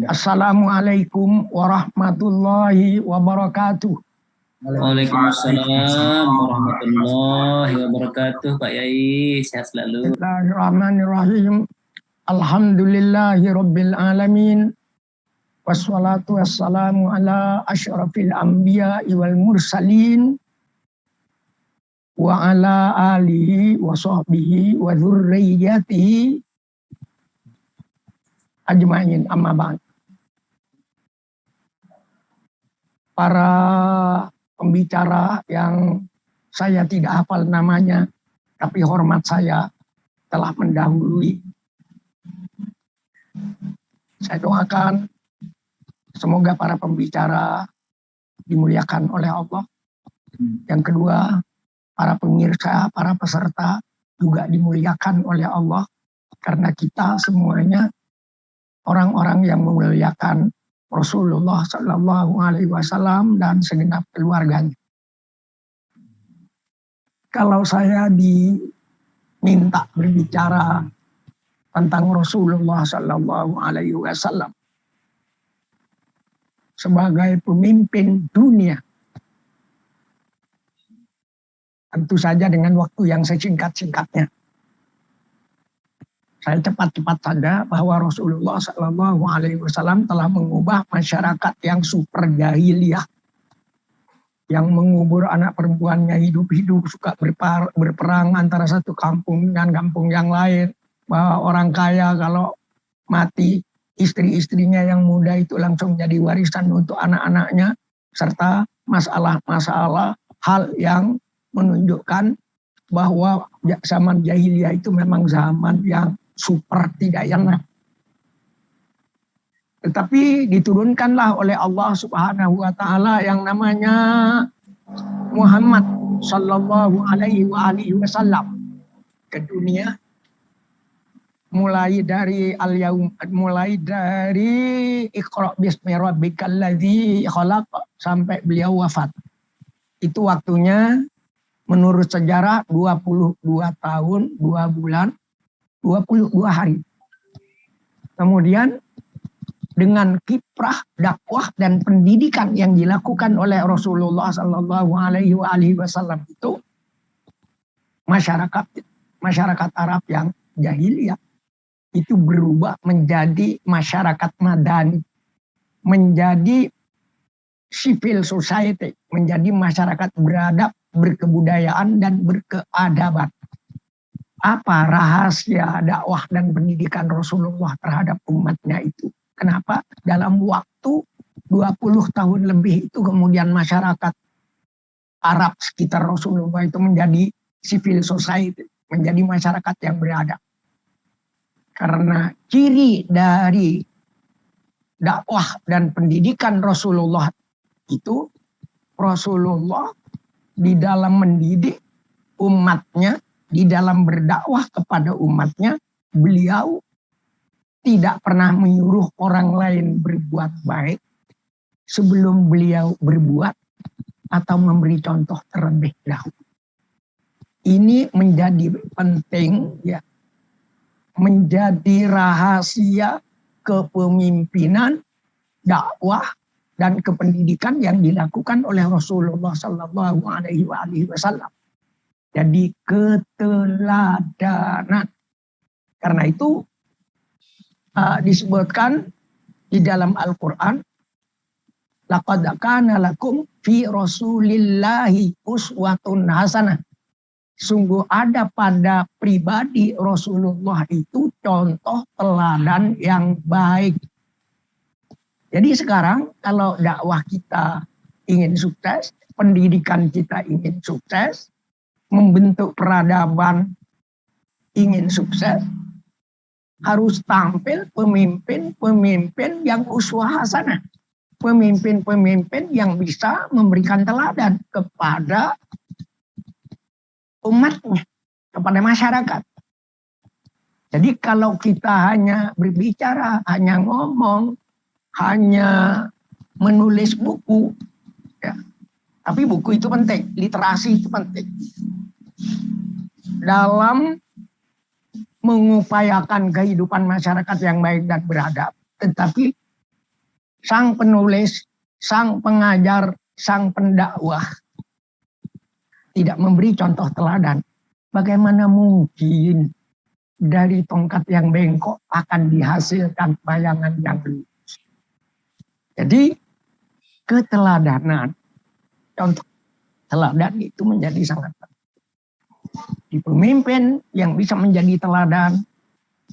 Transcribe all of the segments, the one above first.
Assalamualaikum warahmatullahi wabarakatuh. Waalaikumsalam warahmatullahi wabarakatuh. Pak Yai, sehat selalu. Bismillahirrahmanirrahim. Alhamdulillahi rabbil alamin. Wassalatu wassalamu ala asyrafil anbiya'i wal mursalin. Wa ala alihi wa sahbihi wa dzurriyyatihi ajma'in, amma ba'd. Para pembicara yang saya tidak hafal namanya, tapi hormat saya telah mendahului. Saya doakan semoga para pembicara dimuliakan oleh Allah. Yang kedua, para pemirsa, para peserta juga dimuliakan oleh Allah. Karena kita semuanya orang-orang yang memuliakan Rasulullah Sallallahu Alaihi Wasallam dan segenap keluarganya. Kalau saya diminta berbicara tentang Rasulullah Sallallahu Alaihi Wasallam sebagai pemimpin dunia, tentu saja dengan waktu yang sesingkat-singkatnya, saya cepat-cepat saja bahwa Rasulullah Sallallahu Alaihi Wasallam telah mengubah masyarakat yang super jahiliyah, yang mengubur anak perempuannya hidup-hidup, suka berperang antara satu kampung dengan kampung yang lain, bahwa orang kaya kalau mati istri-istrinya yang muda itu langsung jadi warisan untuk anak-anaknya, serta masalah-masalah hal yang menunjukkan bahwa zaman jahiliyah itu memang zaman yang super tidak enak. Tetapi diturunkanlah oleh Allah Subhanahu wa taala yang namanya Muhammad sallallahu alaihi wasallam ke dunia, mulai dari Iqra bismi rabbikal ladzi khalaq sampai beliau wafat. Itu waktunya menurut sejarah 22 tahun, 2 bulan, 22 hari. Kemudian dengan kiprah, dakwah dan pendidikan yang dilakukan oleh Rasulullah Sallallahu Alaihi Wasallam itu, masyarakat Arab yang jahiliyah itu berubah menjadi masyarakat madani, menjadi civil society, menjadi masyarakat beradab, berkebudayaan dan berkeadaban. Apa rahasia dakwah dan pendidikan Rasulullah terhadap umatnya itu? Kenapa dalam waktu 20 tahun lebih itu kemudian masyarakat Arab sekitar Rasulullah itu menjadi civil society, menjadi masyarakat yang beradab. Karena ciri dari dakwah dan pendidikan Rasulullah itu, Rasulullah di dalam mendidik umatnya, di dalam berdakwah kepada umatnya, beliau tidak pernah menyuruh orang lain berbuat baik sebelum beliau berbuat atau memberi contoh terlebih dahulu. Ini menjadi penting, ya, menjadi rahasia kepemimpinan, dakwah dan kependidikan yang dilakukan oleh Rasulullah Sallallahu Alaihi Wasallam. Jadi keteladanan. Karena itu disebutkan di dalam Al-Quran, laqad kana lakum fi Rasulillahi uswatun hasanah. Sungguh ada pada pribadi Rasulullah itu contoh teladan yang baik. Jadi sekarang kalau dakwah kita ingin sukses, pendidikan kita ingin sukses, membentuk peradaban ingin sukses, harus tampil pemimpin-pemimpin yang uswah hasanah. Pemimpin-pemimpin yang bisa memberikan teladan kepada umatnya, kepada masyarakat. Jadi kalau kita hanya berbicara, hanya ngomong, hanya menulis buku, ya, tapi buku itu penting, literasi itu penting. Dalam mengupayakan kehidupan masyarakat yang baik dan beradab. Tetapi sang penulis, sang pengajar, sang pendakwah tidak memberi contoh teladan, bagaimana mungkin dari tongkat yang bengkok akan dihasilkan bayangan yang lurus? Jadi keteladanan, contoh teladan itu menjadi sangat penting. Di pemimpin yang bisa menjadi teladan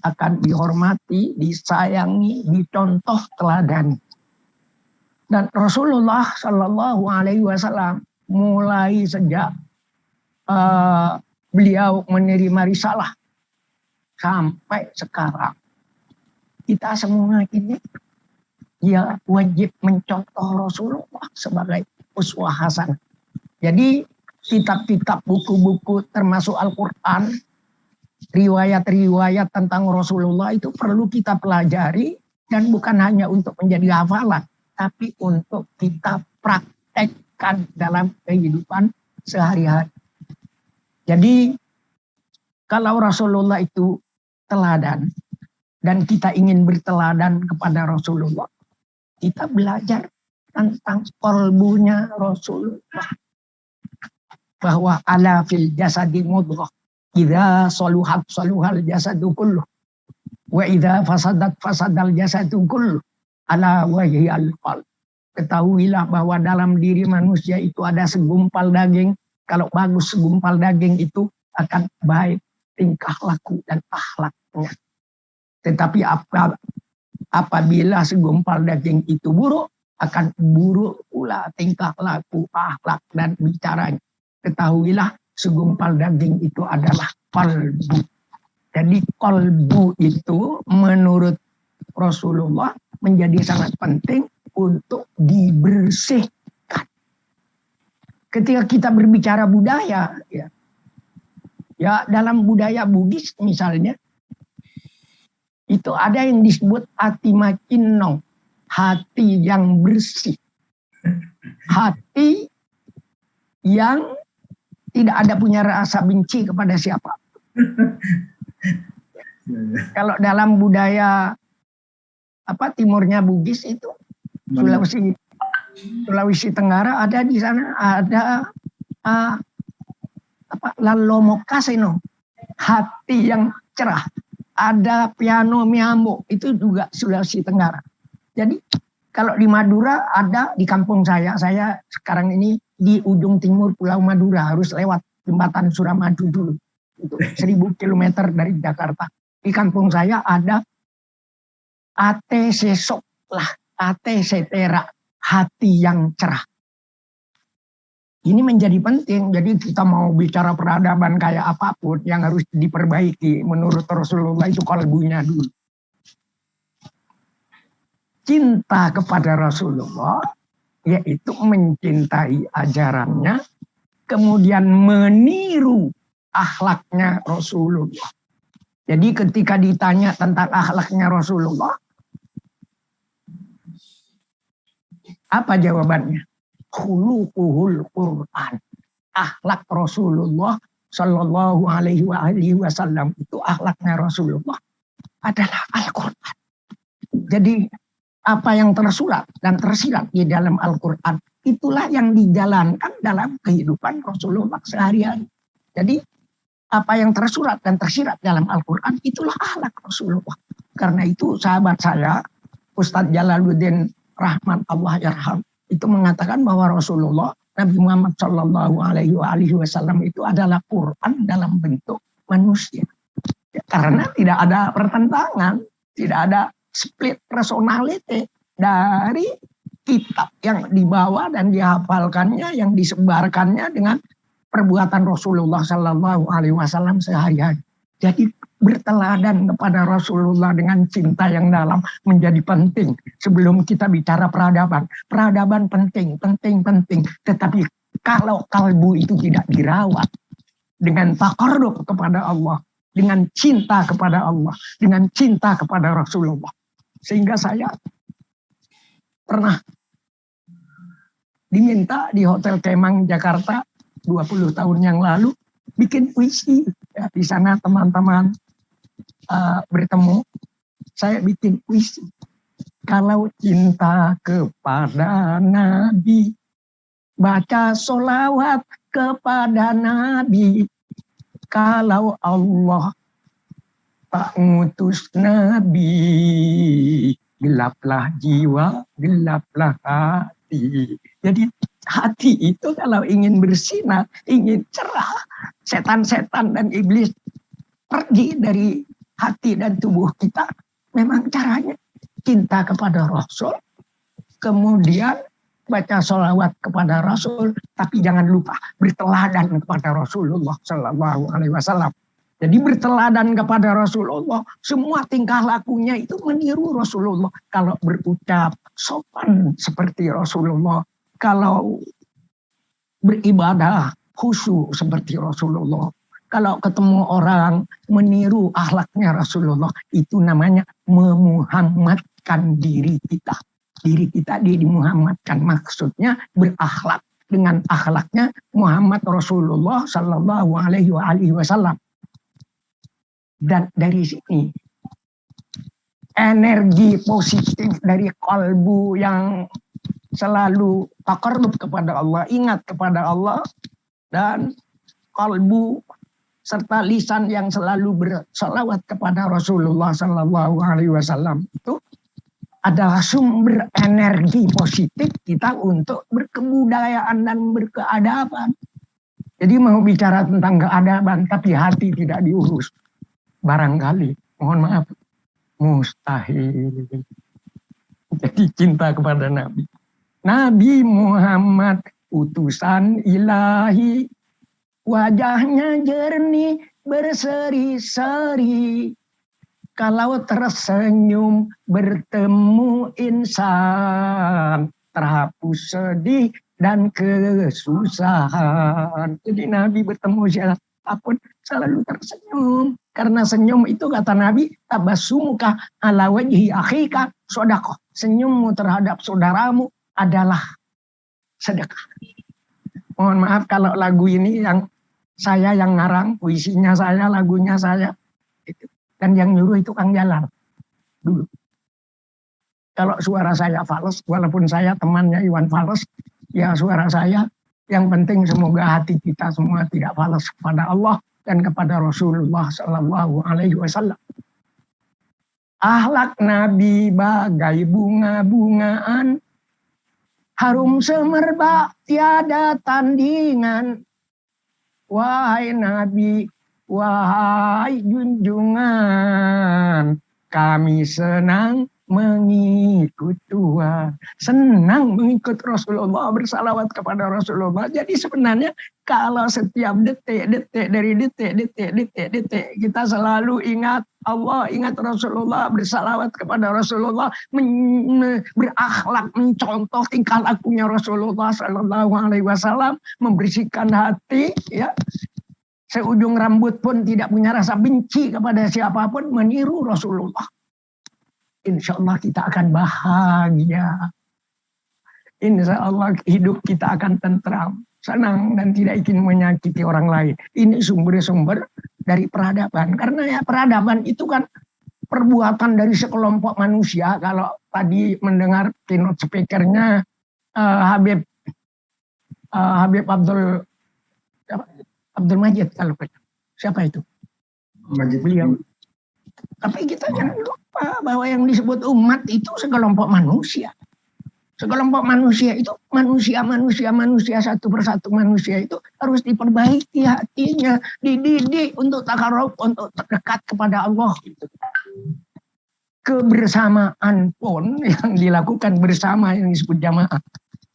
akan dihormati, disayangi, dicontoh teladan. Dan Rasulullah Shallallahu Alaihi Wasallam mulai sejak beliau menerima risalah sampai sekarang, kita semua ini ya wajib mencontoh Rasulullah sebagai uswah hasanah. Jadi kitab-kitab, buku-buku termasuk Al-Quran, riwayat-riwayat tentang Rasulullah itu perlu kita pelajari, dan bukan hanya untuk menjadi hafalan, tapi untuk kita praktekkan dalam kehidupan sehari-hari. Jadi kalau Rasulullah itu teladan dan kita ingin berteladan kepada Rasulullah, kita belajar tentang kolbunya Rasulullah. Bahwa ala fil jasadi mudghah, idza saluhat saluhal jasadu kulluh, wa idza fasadat fasadal jasadu kulluh, ala wahyal qalb. Ketahuilah bahwa dalam diri manusia itu ada segumpal daging. Kalau bagus segumpal daging itu akan baik tingkah laku dan akhlaknya. Tetapi apabila segumpal daging itu buruk, akan buruk pula tingkah laku, akhlak dan bicaranya. Ketahuilah segumpal daging itu adalah qalbu. Jadi qalbu itu menurut Rasulullah menjadi sangat penting untuk dibersihkan. Ketika kita berbicara budaya, ya dalam budaya Bugis misalnya, itu ada yang disebut atimakinong, hati yang bersih, hati yang tidak ada punya rasa benci kepada siapa. Kalau dalam budaya timurnya Bugis itu Sulawesi Tenggara, ada di sana ada lalomokaseno, hati yang cerah. Ada piano miambo, itu juga Sulawesi Tenggara. Jadi kalau di Madura ada, di kampung saya sekarang ini di ujung timur Pulau Madura, harus lewat jembatan Suramadu dulu. Itu 1000 km dari Jakarta. Di kampung saya ada ate sesok lah, ate setera, hati yang cerah. Ini menjadi penting. Jadi kita mau bicara peradaban kayak apapun, yang harus diperbaiki menurut Rasulullah itu kalbunya dulu. Cinta kepada Rasulullah yaitu mencintai ajarannya, kemudian meniru akhlaknya Rasulullah. Jadi ketika ditanya tentang akhlaknya Rasulullah, apa jawabannya? Khuluquhul Quran. Akhlak Rasulullah Shallallahu Alaihi Wasallam itu, akhlaknya Rasulullah adalah Al-Quran. Jadi apa yang tersurat dan tersirat di dalam Al-Quran, itulah yang dijalankan dalam kehidupan Rasulullah sehari-hari. Jadi apa yang tersurat dan tersirat dalam Al-Quran, itulah akhlak Rasulullah. Karena itu sahabat saya, Ustadz Jalaluddin Rahman Allah Yarham, itu mengatakan bahwa Rasulullah Nabi Muhammad Shallallahu Alaihi Wasallam itu adalah Quran dalam bentuk manusia. Ya, karena tidak ada pertentangan, tidak ada split personality dari kitab yang dibawa dan dihafalkannya, yang disebarkannya dengan perbuatan Rasulullah Shallallahu Alaihi Wasallam sehari-hari. Jadi berteladan kepada Rasulullah dengan cinta yang dalam menjadi penting. Sebelum kita bicara peradaban, peradaban penting. Tetapi kalau kalbu itu tidak dirawat dengan taqarrub kepada Allah, dengan cinta kepada Allah, dengan cinta kepada Rasulullah. Sehingga saya pernah diminta di Hotel Kemang Jakarta 20 tahun yang lalu bikin puisi. Ya, di sana teman-teman bertemu, saya bikin puisi. Kalau cinta kepada Nabi, baca sholawat kepada Nabi. Kalau Allah tak ngutus Nabi, gelaplah jiwa, gelaplah hati. Jadi hati itu kalau ingin bersinar, ingin cerah, setan-setan dan iblis pergi dari hati dan tubuh kita. Memang caranya cinta kepada Rasul, kemudian baca sholawat kepada Rasul, tapi jangan lupa berteladan kepada Rasulullah Sallallahu Alaihi Wasallam. Jadi berteladan kepada Rasulullah, semua tingkah lakunya itu meniru Rasulullah. Kalau berucap sopan seperti Rasulullah, kalau beribadah khusyuk seperti Rasulullah, kalau ketemu orang meniru akhlaknya Rasulullah, itu namanya memuhammadkan diri kita. Diri kita dimuhammadkan, maksudnya berakhlak dengan akhlaknya Muhammad Rasulullah Sallallahu Alaihi Wasallam. Dan dari sini energi positif dari kalbu yang selalu taqarrub kepada Allah, ingat kepada Allah, dan kalbu serta lisan yang selalu bersalawat kepada Rasulullah Sallallahu Alaihi Wasallam itu adalah sumber energi positif kita untuk berkebudayaan dan berkeadaban. Jadi mau bicara tentang keadaban tapi hati tidak diurus, barangkali, mohon maaf, mustahil. Jadi cinta kepada Nabi. Nabi Muhammad utusan ilahi, wajahnya jernih berseri-seri. Kalau tersenyum bertemu insan, terhapus sedih dan kesusahan. Jadi Nabi bertemu siapapun selalu tersenyum. Karena senyum itu kata Nabi, tabassumuka ala wajhi akhika shadaqah. Senyummu terhadap saudaramu adalah sedekah. Mohon maaf kalau lagu ini yang saya yang ngarang, puisinya saya, lagunya saya. Dan yang nyuruh itu Kang Jalan dulu. Kalau suara saya fals, walaupun saya temannya Iwan Fals, ya suara saya, yang penting semoga hati kita semua tidak fals kepada Allah dan kepada Rasulullah Sallallahu Alaihi Wasallam. Akhlak Nabi bagai bunga-bungaan, harum semerbak tiada tandingan. Wahai Nabi, wahai junjungan, kami senang mengikut Tuhan. Senang mengikut Rasulullah, bersalawat kepada Rasulullah. Jadi sebenarnya kalau setiap detik kita selalu ingat Allah, ingat Rasulullah, bersalawat kepada Rasulullah, berakhlak, mencontoh tingkah lakunya Rasulullah Sallallahu Alaihi Wasallam, membersihkan hati, ya. Seujung rambut pun tidak punya rasa benci kepada siapapun, meniru Rasulullah. Insya Allah kita akan bahagia. Insya Allah hidup kita akan tentram, senang, dan tidak ingin menyakiti orang lain. Ini sumber-sumber dari peradaban. Karena ya peradaban itu kan perbuatan dari sekelompok manusia. Kalau tadi mendengar keynote speakernya Habib Abdul Majid, kalau siapa itu? Majid beliau. Tapi kita jangan lupa bahwa yang disebut umat itu sekelompok manusia. Sekelompok manusia itu manusia satu persatu manusia itu harus diperbaiki hatinya, dididik untuk takarrub, untuk terdekat kepada Allah. Kebersamaan pun yang dilakukan bersama yang disebut jamaah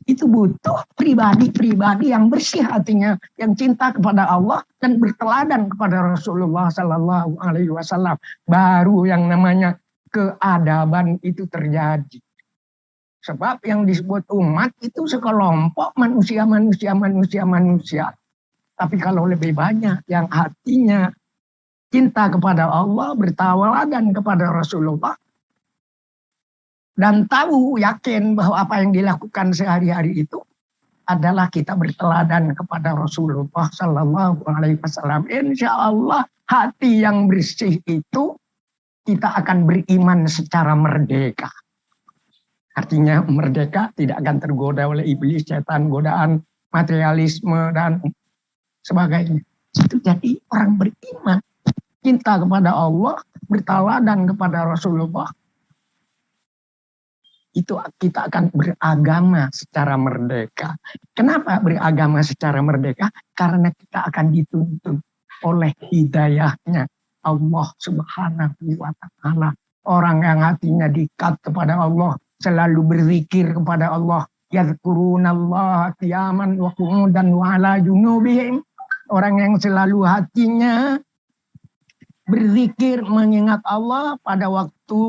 itu butuh pribadi-pribadi yang bersih hatinya, yang cinta kepada Allah dan berteladan kepada Rasulullah Sallallahu Alaihi Wasallam. Baru yang namanya keadaban itu terjadi. Sebab yang disebut umat itu sekelompok manusia. Tapi kalau lebih banyak yang hatinya cinta kepada Allah, berteladan kepada Rasulullah, dan tahu, yakin bahwa apa yang dilakukan sehari-hari itu adalah kita berteladan kepada Rasulullah Sallallahu Alaihi Wasallam. Insya Allah hati yang bersih itu kita akan beriman secara merdeka. Artinya merdeka tidak akan tergoda oleh iblis, setan, godaan, materialisme, dan sebagainya. Itu jadi orang beriman. Cinta kepada Allah, berteladan kepada Rasulullah. Itu kita akan beragama secara merdeka. Kenapa beragama secara merdeka? Karena kita akan dituntun oleh hidayahnya Allah Subhanahu wa Ta'ala. Orang yang hatinya diikat kepada Allah, selalu berzikir kepada Allah. Yadhkurunallaha qiyaman wa qu'udan wa ala junubihim. Orang yang selalu hatinya berzikir, mengingat Allah pada waktu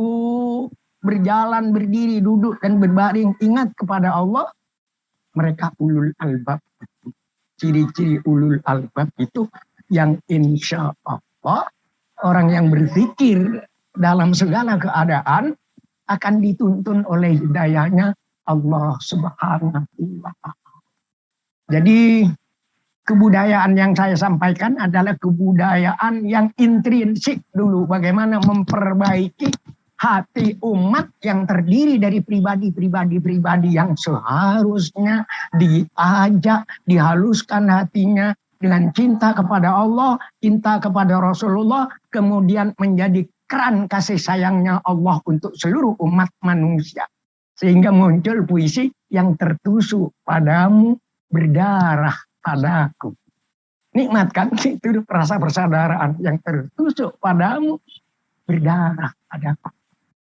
berjalan, berdiri, duduk, dan berbaring, ingat kepada Allah. Mereka ulul albab. Ciri-ciri ulul albab itu yang insya Allah orang yang berzikir dalam segala keadaan akan dituntun oleh hidayahnya Allah Subhanahu wa Ta'ala. Jadi kebudayaan yang saya sampaikan adalah kebudayaan yang intrinsik dulu. Bagaimana memperbaiki hati umat yang terdiri dari pribadi-pribadi yang seharusnya diajak, dihaluskan hatinya dengan cinta kepada Allah, cinta kepada Rasulullah, kemudian menjadi keran kasih sayangnya Allah untuk seluruh umat manusia. Sehingga muncul puisi yang tertusuk padamu berdarah padaku. Nikmatkan itu rasa persaudaraan yang tertusuk padamu berdarah padaku.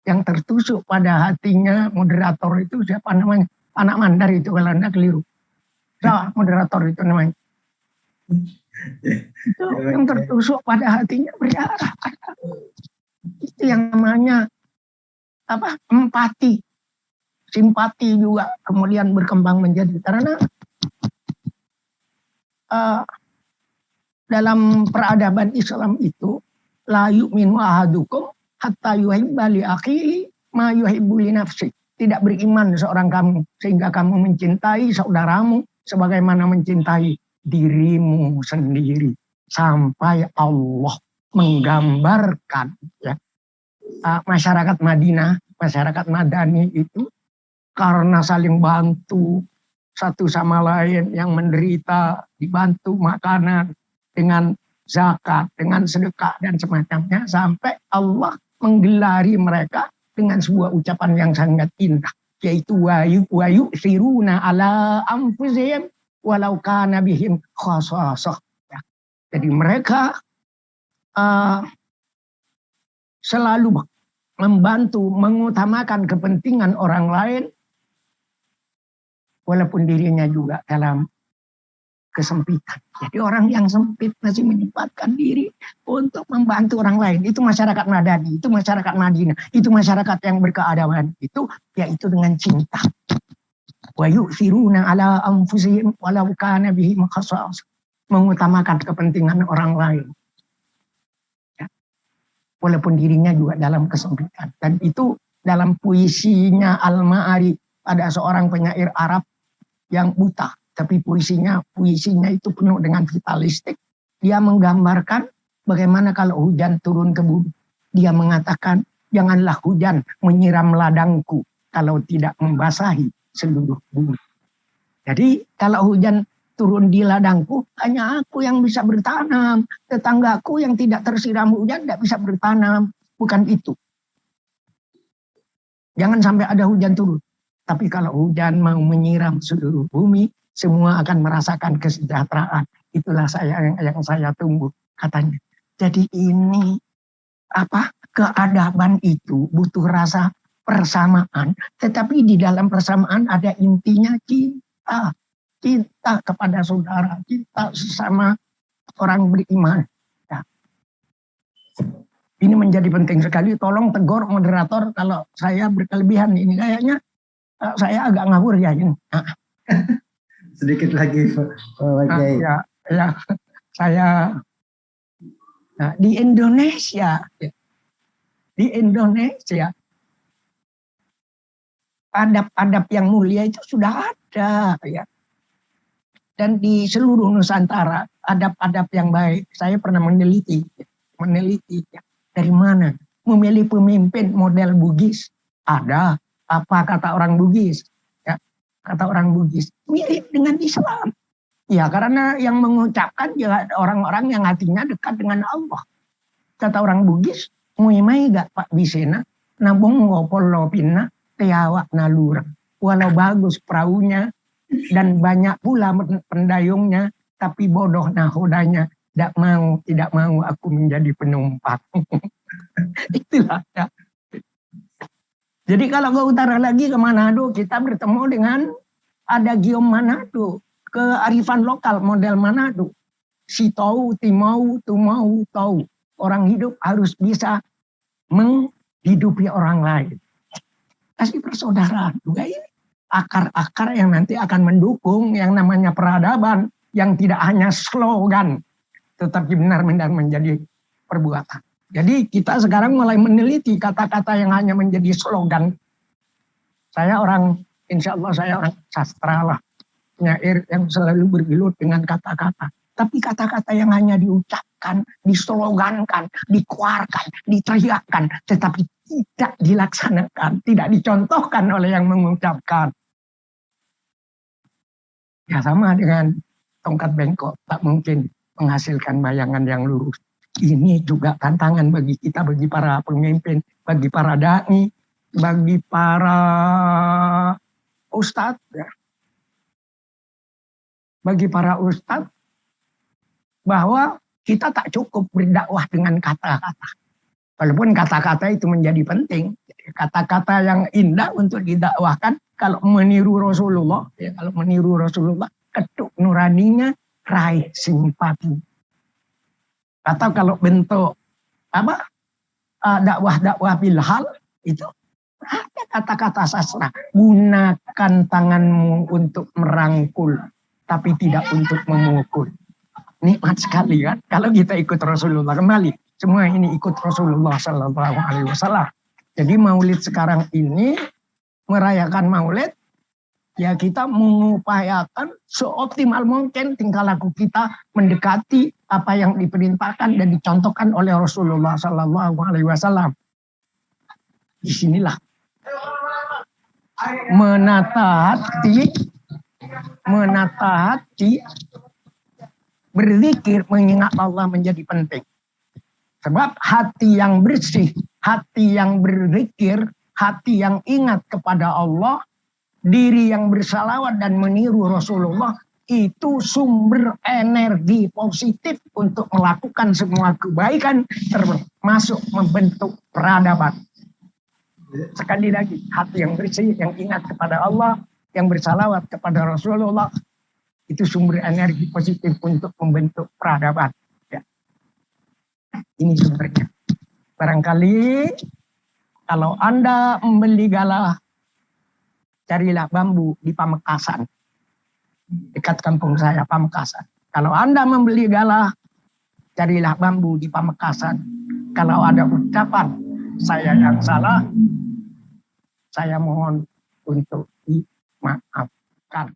Yang tertusuk pada hatinya moderator itu siapa namanya? Anak Mandar itu kalau anda keliru. Salah, moderator itu namanya. Itu yang tertusuk pada hatinya berdarah. Itu yang namanya apa? Empati. Simpati juga kemudian berkembang menjadi. Karena dalam peradaban Islam itu la yu'minu ahadukum hatta yuhibba li akhihi ma yuhibbu li nafsi. Tidak beriman seorang kamu sehingga kamu mencintai saudaramu sebagaimana mencintai dirimu sendiri. Sampai Allah menggambarkan ya, masyarakat Madinah, masyarakat Madani itu karena saling bantu satu sama lain, yang menderita dibantu makanan dengan zakat, dengan sedekah dan semacamnya, sampai Allah menggelari mereka dengan sebuah ucapan yang sangat indah, yaitu wa yu'thiruna ala anfusihim walau kana bihim khasasah. Ya. Jadi mereka selalu membantu, mengutamakan kepentingan orang lain walaupun dirinya juga dalam kesempitan. Jadi orang yang sempit masih menyempatkan diri untuk membantu orang lain. Itu masyarakat Madani, itu masyarakat Madinah, itu masyarakat yang berkeadaban. Itu yaitu dengan cinta. Wa yu'thiruna ala anfusihim walau kana bihim khasasah. Mengutamakan kepentingan orang lain. Ya. Walaupun dirinya juga dalam kesempitan. Dan itu dalam puisinya Al-Ma'ari, ada seorang penyair Arab yang buta. Tapi puisinya itu penuh dengan vitalistik. Dia menggambarkan bagaimana kalau hujan turun ke bumi. Dia mengatakan, janganlah hujan menyiram ladangku kalau tidak membasahi seluruh bumi. Jadi kalau hujan turun di ladangku, hanya aku yang bisa bertanam. Tetanggaku yang tidak tersiram hujan tidak bisa bertanam. Bukan itu. Jangan sampai ada hujan turun. Tapi kalau hujan mau menyiram seluruh bumi, semua akan merasakan kesejahteraan. Itulah yang saya tunggu, katanya. Jadi ini keadaban itu butuh rasa persamaan, tetapi di dalam persamaan ada intinya cinta. Cinta kepada saudara, cinta sesama orang beriman. Ya. Ini menjadi penting sekali. Tolong tegur moderator kalau saya berkelebihan ini. Kayaknya saya agak ngawur ya ini. Sedikit lagi Pak Kiai. Ya, saya di Indonesia adab-adab yang mulia itu sudah ada ya. Dan di seluruh Nusantara adab-adab yang baik. Saya pernah meneliti ya. Dari mana? Memilih pemimpin model Bugis ada, Apa kata orang Bugis? Ya, kata orang Bugis mirip dengan Islam. Ya karena yang mengucapkan juga orang-orang yang hatinya dekat dengan Allah. Kata orang Bugis, muimai gak Pak Bisena, nabung ngopol lopina, teawak nalura. Walau bagus perahunya dan banyak pula pendayungnya, tapi bodoh nahodanya. Tidak mau aku menjadi penumpang. Itulah ya. Jadi kalau ke utara lagi ke Manado, kita bertemu dengan ada Giom Manado, kearifan lokal model Manado. Si tahu, timau, tumau, tahu. Orang hidup harus bisa menghidupi orang lain. Kasih persaudaraan juga ini. Akar-akar yang nanti akan mendukung yang namanya peradaban, yang tidak hanya slogan, tetapi benar-benar menjadi perbuatan. Jadi kita sekarang mulai meneliti kata-kata yang hanya menjadi slogan. Insya Allah saya orang sastra lah. Penyair yang selalu bergelut dengan kata-kata. Tapi kata-kata yang hanya diucapkan, dislogankan, dikeluarkan, diteriakkan. Tetapi tidak dilaksanakan, tidak dicontohkan oleh yang mengucapkan. Ya sama dengan tongkat bengkok, tak mungkin menghasilkan bayangan yang lurus. Ini juga tantangan bagi kita, bagi para pemimpin, bagi para dai, bagi para ustadz, ya. Bagi para ustadz, bahwa kita tak cukup berdakwah dengan kata-kata. Walaupun kata-kata itu menjadi penting. Kata-kata yang indah untuk didakwahkan, kalau meniru Rasulullah, ya, ketuk nuraninya, raih simpati. Atau kalau bentuk dakwah bilhal itu ada kata-kata sastra. Gunakan tanganmu untuk merangkul, tapi tidak untuk memukul. Nikmat sekali kan? Kalau kita ikut Rasulullah kembali, semua ini ikut Rasulullah Sallallahu Alaihi Wasallam. Jadi Maulid sekarang ini merayakan Maulid. Ya kita mengupayakan seoptimal mungkin tingkah laku kita mendekati apa yang diperintahkan dan dicontohkan oleh Rasulullah Sallallahu Alaihi Wasallam. Disinilah menata hati, berzikir, mengingat Allah menjadi penting. Sebab hati yang bersih, hati yang berzikir, hati yang ingat kepada Allah, diri yang bersalawat dan meniru Rasulullah, itu sumber energi positif untuk melakukan semua kebaikan, termasuk membentuk peradaban. Sekali lagi, hati yang bersih, yang ingat kepada Allah, yang bersalawat kepada Rasulullah, itu sumber energi positif untuk membentuk peradaban. Ya. Ini sumbernya. Barangkali kalau Anda membeli galah, carilah bambu di Pamekasan. Dekat kampung saya, Pamekasan. Kalau Anda membeli galah, carilah bambu di Pamekasan. Kalau ada ucapan saya yang salah, saya mohon untuk dimaafkan.